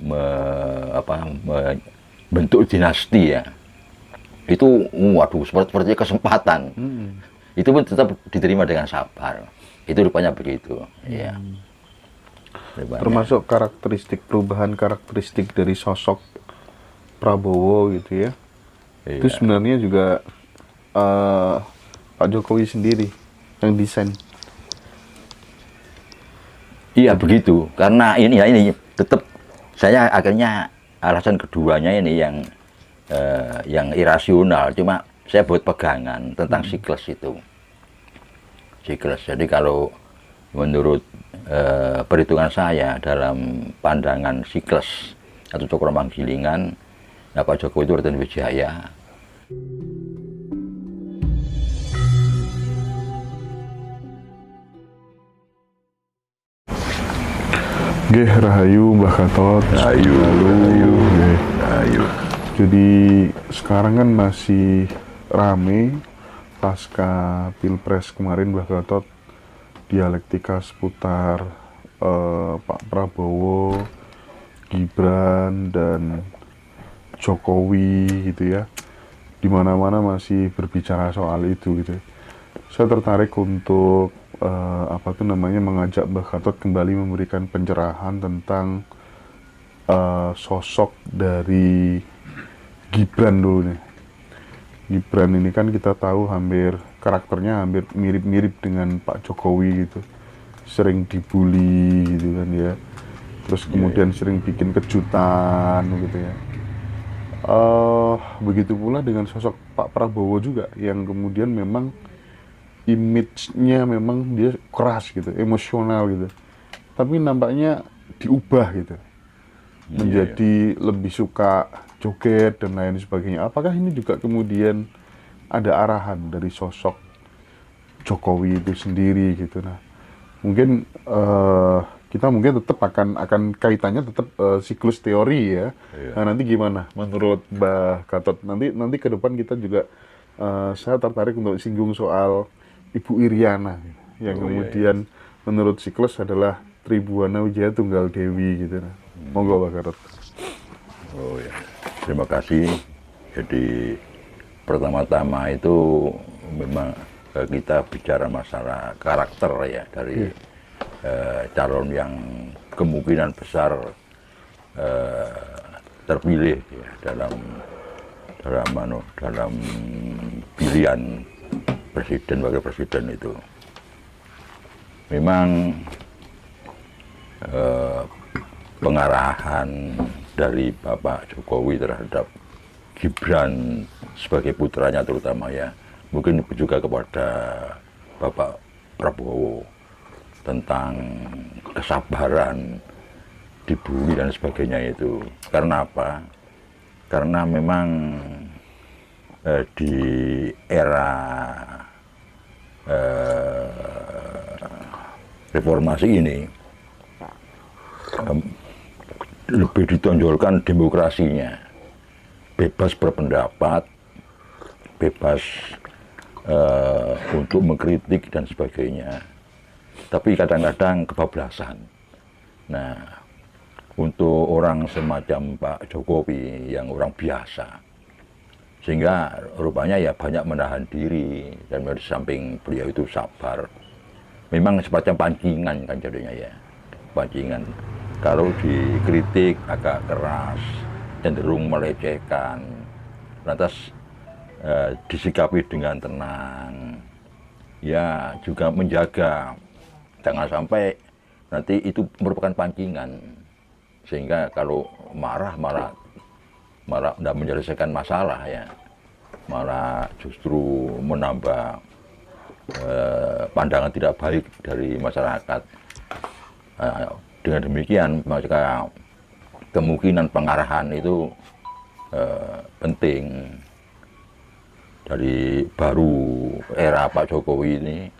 membentuk dinasti ya, itu waduh seperti kesempatan. Itu pun tetap diterima dengan sabar. Itu rupanya begitu. Ya. Termasuk perubahan karakteristik dari sosok Prabowo gitu ya. Iya. Itu sebenarnya juga Pak Jokowi sendiri yang desain. Iya begitu, karena ini tetap saya akhirnya alasan keduanya ini yang irasional, cuma saya buat pegangan tentang siklus itu. Siklus. Jadi kalau menurut perhitungan saya dalam pandangan siklus atau cokro manggilingan, nah Pak Jokowi itu Raden Wijaya. Nggih, rahayu Mbah Gatot. Rahayu. Jadi sekarang kan masih rame pasca Pilpres kemarin Mbah Gatot, dialektika seputar Pak Prabowo, Gibran dan Jokowi gitu ya. Di mana-mana masih berbicara soal itu gitu. Saya tertarik untuk mengajak Mbah Gatot kembali memberikan pencerahan tentang sosok dari Gibran dulu nih. Gibran ini kan kita tahu karakternya hampir mirip-mirip dengan Pak Jokowi gitu. Sering dibully gitu kan ya. Terus kemudian sering bikin kejutan gitu ya. Begitu pula dengan sosok Pak Prabowo juga yang kemudian memang image-nya memang dia keras gitu, emosional gitu. Tapi nampaknya diubah gitu. Menjadi lebih suka joget dan lain sebagainya. Apakah ini juga kemudian ada arahan dari sosok Jokowi itu sendiri gitu? Nah, mungkin kita mungkin tetap akan kaitannya tetap siklus teori ya. Nah, nanti gimana menurut Mbah Gatot? Nanti ke depan kita juga saya tertarik untuk singgung soal Ibu Iriana yang kemudian menurut siklus adalah Tribuana Wijaya Tunggal Dewi gitu. Nah, monggo Mbah Gatot. Oh ya, terima kasih. Jadi pertama-tama itu memang kita bicara masalah karakter ya dari calon yang kemungkinan besar terpilih ya, dalam pilihan presiden wakil presiden itu. Memang pengarahan dari Bapak Jokowi terhadap Gibran sebagai putranya terutama ya, mungkin juga kepada Bapak Prabowo tentang kesabaran dibully dan sebagainya itu. Karena apa? Karena memang di era reformasi ini lebih ditonjolkan demokrasinya, bebas berpendapat, bebas untuk mengkritik dan sebagainya, tapi kadang-kadang kebablasan. Nah, untuk orang semacam Pak Jokowi yang orang biasa, sehingga rupanya ya banyak menahan diri, dan di samping beliau itu sabar. Memang semacam pancingan kan jadinya ya, pancingan. Kalau dikritik agak keras, cenderung melecehkan, lantas disikapi dengan tenang, ya juga menjaga jangan sampai nanti itu merupakan pancingan, sehingga kalau marah tidak menyelesaikan masalah ya, malah justru menambah pandangan tidak baik dari masyarakat. Dengan demikian maka kemungkinan pengarahan itu penting. Dari baru era Pak Jokowi ini,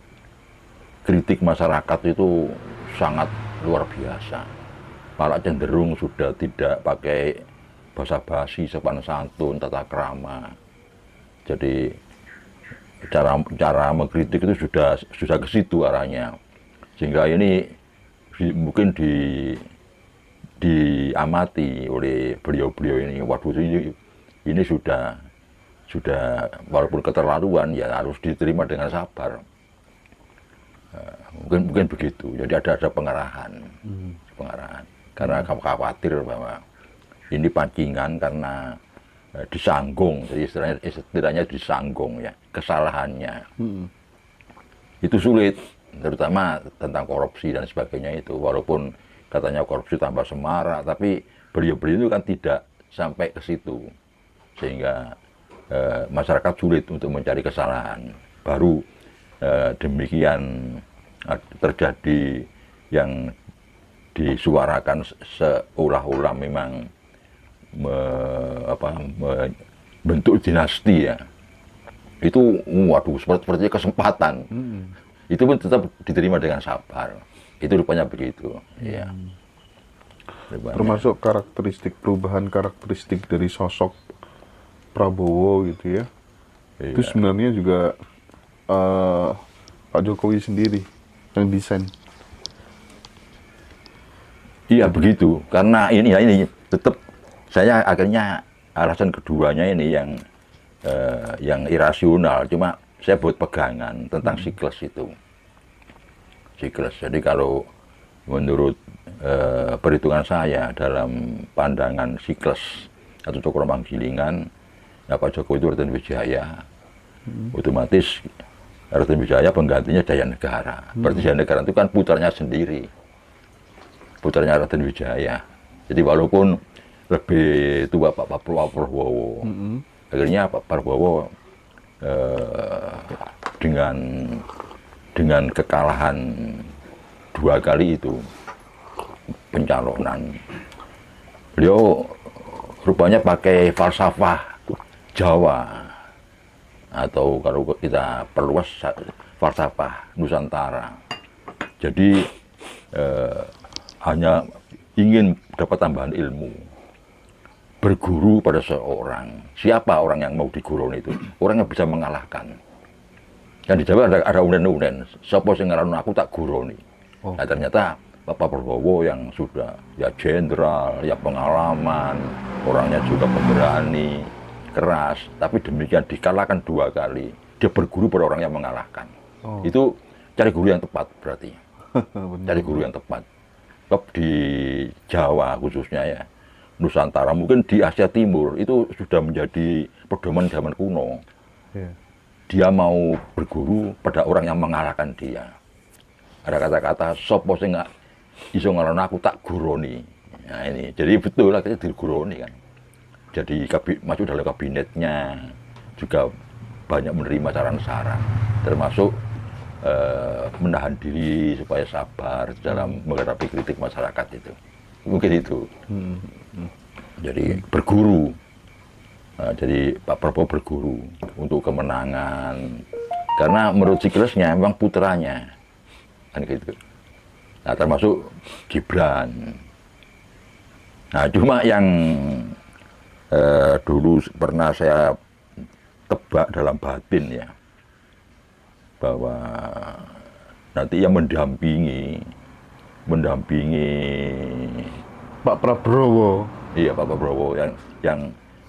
kritik masyarakat itu sangat luar biasa. Malah cenderung sudah tidak pakai basa-basi, sopan santun, tata krama. Jadi cara mengkritik itu sudah ke situ arahnya. Sehingga ini mungkin diamati oleh beliau-beliau ini. Waduh, ini sudah walaupun keterlaluan ya harus diterima dengan sabar. Mungkin begitu. Jadi ada pengarahan, karena kamu khawatir bahwa ini pancingan karena disanggung, jadi istilahnya disanggung ya kesalahannya. Itu sulit, terutama tentang korupsi dan sebagainya itu. Walaupun katanya korupsi tambah semarak, tapi beliau-beliau itu kan tidak sampai ke situ, sehingga masyarakat sulit untuk mencari kesalahan. Baru demikian terjadi yang disuarakan seolah-olah memang bentuk dinasti ya. Itu waduh seperti kesempatan. Itu pun tetap diterima dengan sabar. Itu rupanya begitu. Ya. Termasuk perubahan karakteristik dari sosok Prabowo gitu ya. Itu sebenarnya juga Pak Jokowi sendiri yang desain. Iya begitu. Karena ini tetap saya akhirnya alasan keduanya ini yang irasional. Cuma saya buat pegangan tentang siklus itu. Siklus. Jadi kalau menurut perhitungan saya dalam pandangan siklus atau cokro manggilingan, ya Pak Jokowi itu Raden Wijaya. Otomatis Raden Wijaya penggantinya Jaya Negara. Berarti Jaya Negara itu kan putranya sendiri. Putranya Raden Wijaya. Jadi walaupun lebih tua Pak Prabowo, akhirnya Pak Prabowo dengan kekalahan 2 kali itu pencalonan, beliau rupanya pakai falsafah Jawa, atau kalau kita perluas falsafah Nusantara. Jadi hanya ingin dapat tambahan ilmu, berguru pada seorang. Siapa orang yang mau diguruni itu? Orang yang bisa mengalahkan. Dan di Jawa ada unen-unen, siapa sing ngarani aku tak guruni. Nah ternyata Bapak Prabowo yang sudah ya jenderal, ya pengalaman, orangnya juga pemberani, keras, tapi demikian dikalahkan 2 kali. Dia berguru pada orang yang mengalahkan. Itu cari guru yang tepat berarti. Cari guru yang tepat. Di Jawa khususnya ya, Nusantara, mungkin di Asia Timur itu sudah menjadi pedoman zaman kuno. Dia mau berguru pada orang yang mengalahkan dia. Ada kata-kata sopo sing iso ngalahno aku tak guroni. Nah ini, jadi betul lah kita diguroni kan. Jadi masuk dalam kabinetnya, juga banyak menerima saran-saran, termasuk menahan diri supaya sabar dalam menghadapi kritik masyarakat itu. Mungkin itu. Jadi berguru. Nah, jadi Pak Prabowo berguru untuk kemenangan. Karena menurut siklusnya memang putranya. Kan gitu. Nah, termasuk Gibran. Nah, cuma yang dulu pernah saya tebak dalam batin ya, bahwa nanti yang mendampingi Pak Prabowo. Iya, Pak Prabowo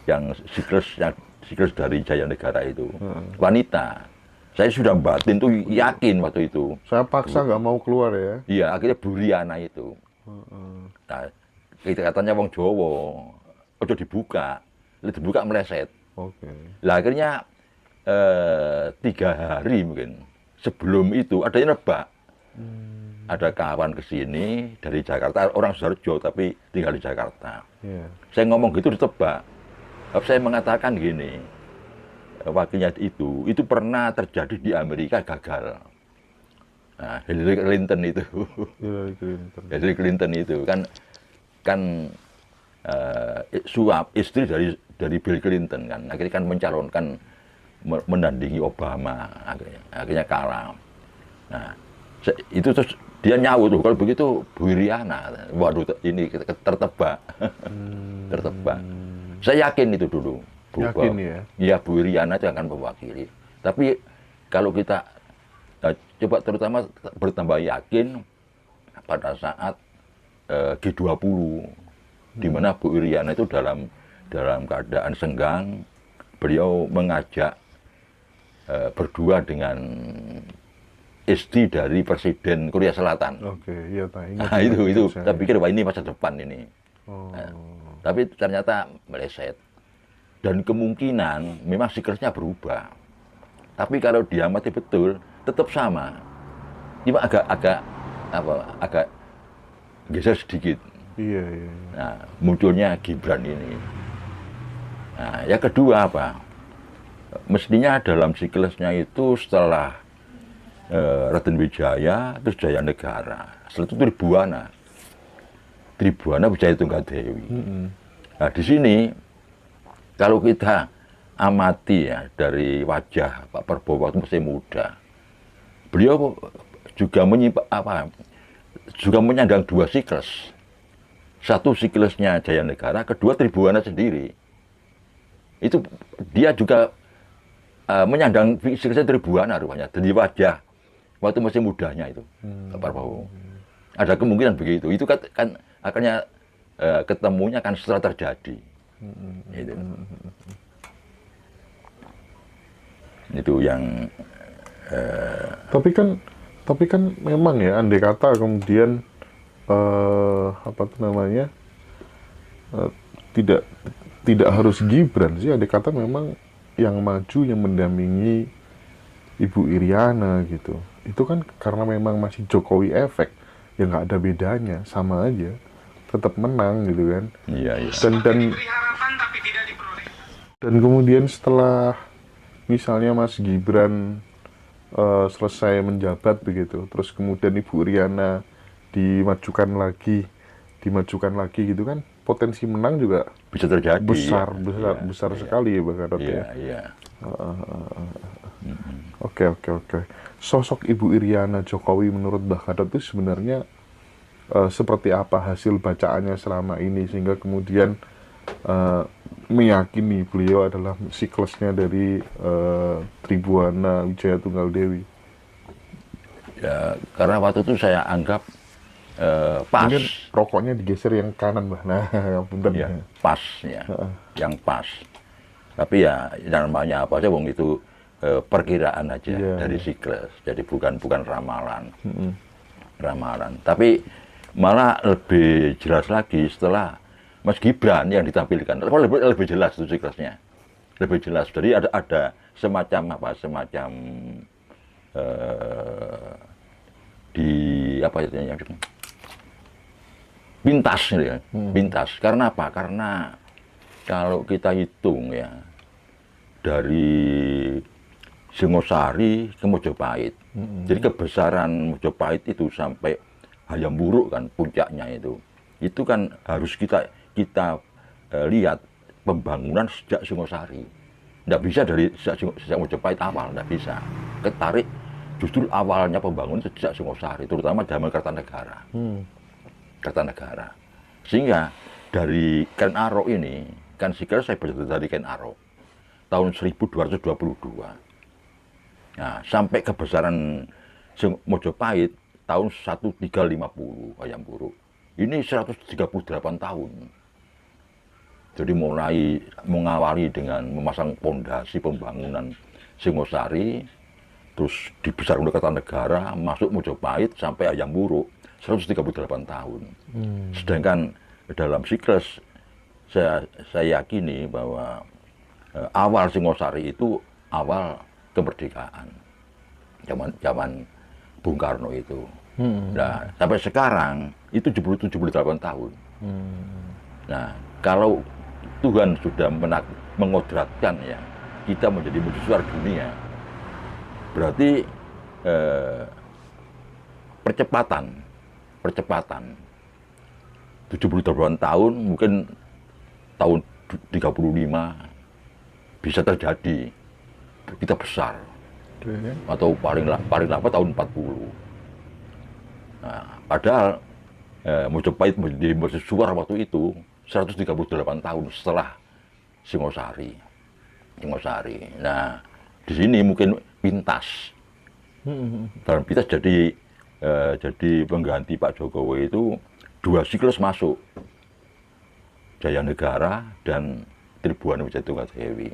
yang siklus dari Jaya Negara itu wanita. Saya sudah batin tuh yakin waktu itu. Saya paksa nggak mau keluar ya. Iya, akhirnya Bu Riana itu. Nah, katanya wong Jawa, ojo dibuka meleset. Lah akhirnya 3 hari mungkin sebelum itu ada yang nebak. Ada kawan kesini dari Jakarta, orang Sidoarjo tapi tinggal di Jakarta. Saya ngomong gitu ditebak. Saya mengatakan gini, wakilnya itu pernah terjadi di Amerika, gagal. Nah, Hillary Clinton itu kan suap istri dari Bill Clinton kan, akhirnya kan mencalonkan menandingi Obama, akhirnya kalah. Nah, itu terus dia nyawu tuh, kalau begitu Bu Riana, waduh ini tertebak. Tertebak. Saya yakin itu dulu. Yakin ya? Iya, Bu Riana itu akan mewakili. Tapi kalau kita coba terutama bertambah yakin pada saat G20. di mana Bu Iriana itu dalam keadaan senggang, beliau mengajak berdua dengan istri dari Presiden Korea Selatan. Oke, iya tak ingat. Nah, itu saya. saya pikir wah ini masa depan ini. Oh. Nah, tapi ternyata meleset. Dan kemungkinan memang siklusnya berubah. Tapi kalau diamati betul, tetap sama. Cuma agak geser sedikit. Iya, iya. Nah, munculnya Gibran ini. Nah, yang kedua apa? Mestinya dalam siklusnya itu setelah Raden Wijaya, terus Jaya Negara, setelah itu Tribuana Wijaya Tunggadewi. Nah, di sini kalau kita amati ya dari wajah Pak Prabowo waktu masih muda, beliau juga juga menyandang dua siklus. Satu siklusnya Jaya Negara, kedua Tribuana sendiri. Itu dia juga menyandang siklusnya Tribuana rupanya dari wajah waktu masih mudanya itu Pak Prabowo. Ada kemungkinan begitu. Itu kan akhirnya ketemunya kan setelah terjadi. Itu yang tapi kan memang ya, andai kata kemudian apa tuh namanya, tidak harus Gibran sih, andai kata memang yang maju yang mendampingi Ibu Iriana gitu, itu kan karena memang masih Jokowi efek, ya nggak ada bedanya, sama aja, tetap menang gitu kan. iya. Dan kemudian setelah misalnya Mas Gibran selesai menjabat begitu, terus kemudian Ibu Iriana dimajukan lagi gitu kan, potensi menang juga Bisa terjadi. besar Iya. sekali ya Bang Gatot ya. Iya. Oke. Sosok Ibu Iriana Jokowi menurut Mbah Gatot itu sebenarnya seperti apa hasil bacaannya selama ini sehingga kemudian meyakini beliau adalah siklusnya dari Tribuana Wijaya Tunggal Dewi. Ya, karena waktu itu saya anggap pas. Mungkin rokoknya digeser yang kanan, Mbah. Nah, punten. Ya, pas ya. Yang pas. Tapi ya namanya apa aja wong itu perkiraan aja dari siklus. Jadi bukan ramalan. Ramalan. Tapi malah lebih jelas lagi setelah Mas Gibran yang ditampilkan. Lebih jelas itu siklusnya. Lebih jelas. Jadi ada semacam di apa itu yang pintas ya. Pintas. Karena apa? Karena kalau kita hitung ya dari Singosari ke Mojopahit. Jadi kebesaran Mojopahit itu sampai Hayam Wuruk kan puncaknya itu. Itu kan harus kita lihat pembangunan sejak Singosari. Tidak bisa dari sejak Mojopahit awal, tidak bisa. Ketarik justru awalnya pembangunan sejak Singosari, terutama zaman Kertanegara. Kertanegara. Sehingga dari Ken Arok ini, kan sekarang saya baca dari Ken Arok, tahun 1222. Nah, sampai kebesaran Mojopahit tahun 1350 Hayam Wuruk. Ini 138 tahun. Jadi mulai mengawali dengan memasang pondasi pembangunan Singosari, terus dibesarkan oleh Kertanegara, masuk Mojopahit sampai Hayam Wuruk 138 tahun. Sedangkan dalam siklus saya yakini bahwa awal Singosari itu awal kemerdekaan. Zaman Bung Karno itu. Nah, sampai sekarang itu 78 tahun. Nah, kalau Tuhan sudah mengodratkan ya kita menjadi mercusuar dunia, berarti percepatan 78 tahun mungkin tahun 35 bisa terjadi kita besar. Atau paling lambat tahun 40. Nah, padahal Mojopahit menjadi mercusuar waktu itu 138 tahun setelah Singosari. Nah, di sini mungkin pintas. Dalam pintas jadi pengganti Pak Jokowi itu 2 siklus masuk. Jaya Negara dan Tribuana Wijaya Tunggal Dewi.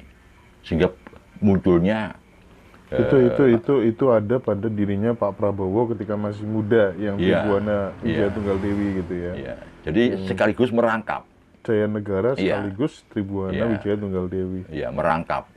Sehingga munculnya itu ada pada dirinya Pak Prabowo ketika masih muda yang Iya, Tribuana Wijaya iya. Tunggal Dewi gitu ya. ya, jadi sekaligus merangkap. Jaya Negara Iya. sekaligus Tribuana Iya. Wijaya Tunggal Dewi. Ya, merangkap.